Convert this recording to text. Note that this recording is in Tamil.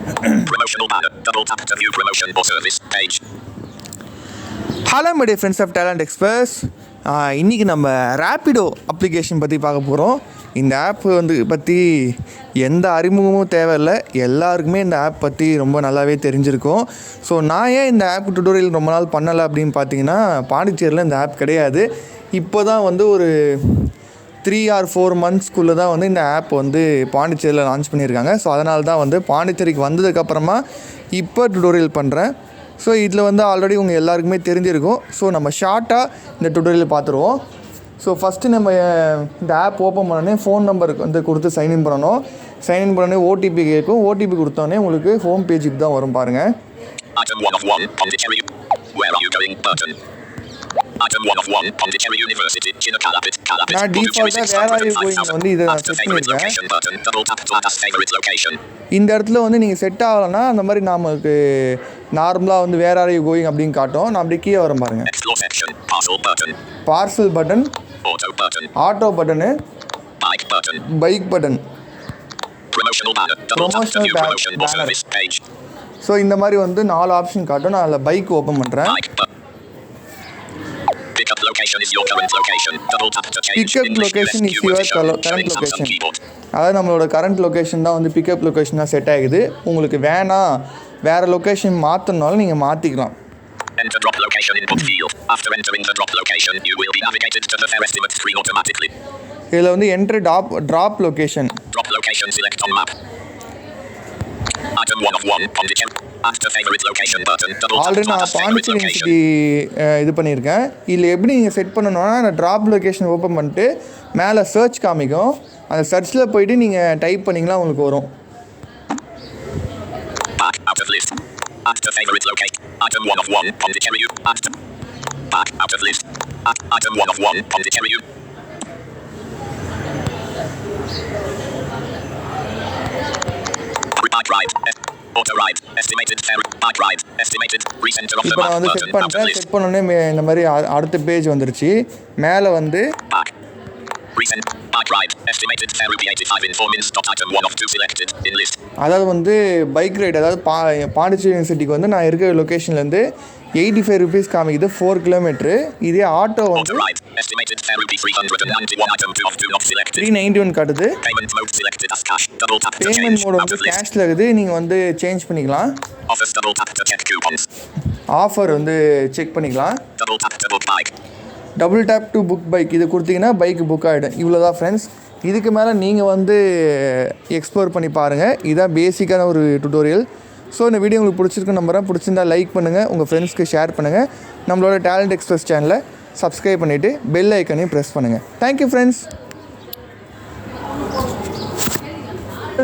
Promotional banner. Double tap to view promotion or service page. Hello my dear friends of talent express. இன்றைக்கி நம்ம ராப்பிடோ அப்ளிகேஷன் பற்றி பார்க்க போகிறோம். இந்த ஆப் பற்றி எந்த அறிமுகமும் தேவையில்லை, எல்லாருக்குமே இந்த ஆப் பற்றி ரொம்ப நல்லாவே தெரிஞ்சிருக்கும். ஸோ நான் ஏன் இந்த ஆப் டுட்டோரியல் ரொம்ப நாள் பண்ணலை அப்படின்னு பார்த்தீங்கன்னா, பாண்டிச்சேரியில் இந்த ஆப் கிடையாது. இப்போ தான் ஒரு 3 or 4 monthsக்குள்ளே தான் இந்த ஆப் பாண்டிச்சேரியில் லான்ச் பண்ணியிருக்காங்க. ஸோ அதனால தான் பாண்டிச்சேரிக்கு வந்ததுக்கப்புறமா இப்போ டுட்டோரியல் பண்ணுறேன். ஸோ இதில் ஆல்ரெடி உங்கள் எல்லாருக்குமே தெரிஞ்சிருக்கும். ஸோ நம்ம ஷார்ட்டாக இந்த டுட்டோரியல் பார்த்துருவோம். ஸோ ஃபஸ்ட்டு நம்ம இந்த ஆப் ஓப்பன் பண்ணோடனே ஃபோன் நம்பருக்கு கொடுத்து சைன்இன் பண்ணணும். சைன்இன் பண்ணோடனே ஓடிபி கேட்கும். ஓடிபி கொடுத்தோடனே உங்களுக்கு ஹோம் பேஜுக்கு தான் வரும் பாருங்கள். Item 1 of 1, Pondicherry. Where are you going, Burton? Item 1 of 1, Pondicherry University, Chinnakalapit, Kalapit. நான் டிஃபால்ட்டாக வேர் ஆர் யூ கோயிங் இதை நான் செட் பண்ணியிருக்கேன். இந்த இடத்துல நீங்கள் செட் ஆகலைன்னா அந்த மாதிரி நமக்கு நார்மலாக வேர் ஆர் யூ கோயிங் அப்படின்னு காட்டும். நான் அப்படி கீழே வரேன் பாருங்கள். Parcel button, auto button, bike button, promotional banner. So இந்த மாதிரி 4 ஆப்ஷன் காட்டும். நான் அதில் பைக் ஓப்பன் பண்ணுறேன். Pickup location is your current location. Double tap to change. Pickup location is your current location. அதாவது நம்மளோட கரண்ட் லொக்கேஷன் தான் பிக்கப் லொக்கேஷனாக செட் ஆகுது. உங்களுக்கு வேறு லொக்கேஷன் மாற்றணுனாலும் நீங்கள் மாற்றிக்கலாம். Enter drop location input field. After entering the drop location, you will be navigated to the fare estimate screen automatically. இதில் enter drop location. Drop location select on map. Item 1 of 1, Pondicherry. After favorite location button, double tap to add favorite location. இது பண்ணியிருக்கேன். இதில் எப்படி நீங்கள் செட் பண்ணணும்னா, நான் ட்ராப் லொக்கேஷன் ஓப்பன் பண்ணிட்டு மேலே சர்ச் காமிக்கும். அந்த சர்ச்சில் போயிட்டு நீங்கள் டைப் பண்ணிங்கன்னா உங்களுக்கு வரும். Back out of list. After favorite location. Item 1 of 1, Pondicherry. After. Back out of list. Item 1 of 1, Pondicherry. Bike ride. Auto ride. Estimated fare. Bike ride. Estimated. Recenter of the map button. Set பண்ணிட்டேன். செட் பண்ணோனே இந்த மாதிரி அடுத்த பேஜ் வந்துருச்சு. மேலே back. Recent. Bike ride. Estimated fare rupee 85 in 4 minutes. Item 1 of 2 selected in list. அதாவது பைக் ரைடு, அதாவது பாண்டிச்சேரி யூனிவர்சிட்டிக்கு நான் இருக்கிற லொக்கேஷன்லேருந்து 85 rupees காமிக்குது 4 kilometer. இதே auto estimated fare rupee 391 item 2 of 2 not selected 391 காட்டுது. Payment mode selected as cash. Double tap to change. Payment mode கேஷ்ல இருக்குது. நீங்க சேஞ்ச் பண்ணிக்கலாம். Offers double tap to check coupons. Offer check பண்ணிக்கலாம். Double tap to book bike. Double tape to book bike இது கொடுத்தீங்கன்னா பைக் புக் ஆகிடும். இவ்வளோ தான் ஃப்ரெண்ட்ஸ். இதுக்கு மேலே நீங்கள் எக்ஸ்ப்ளோர் பண்ணி பாருங்கள். இதுதான் பேசிக்கான ஒரு டுட்டோரியல். ஸோ இந்த வீடியோ உங்களுக்கு பிடிச்சிருக்குன்னு நம்புறேன். பிடிச்சிருந்தால் லைக் பண்ணுங்கள், உங்கள் ஃப்ரெண்ட்ஸ்க்கு ஷேர் பண்ணுங்கள். நம்மளோட டேலண்ட் எக்ஸ்பிரஸ் சேனலை சப்ஸ்கிரைப் பண்ணிவிட்டு பெல் ஐக்கனையும் ப்ரெஸ் பண்ணுங்கள். Thank you friends.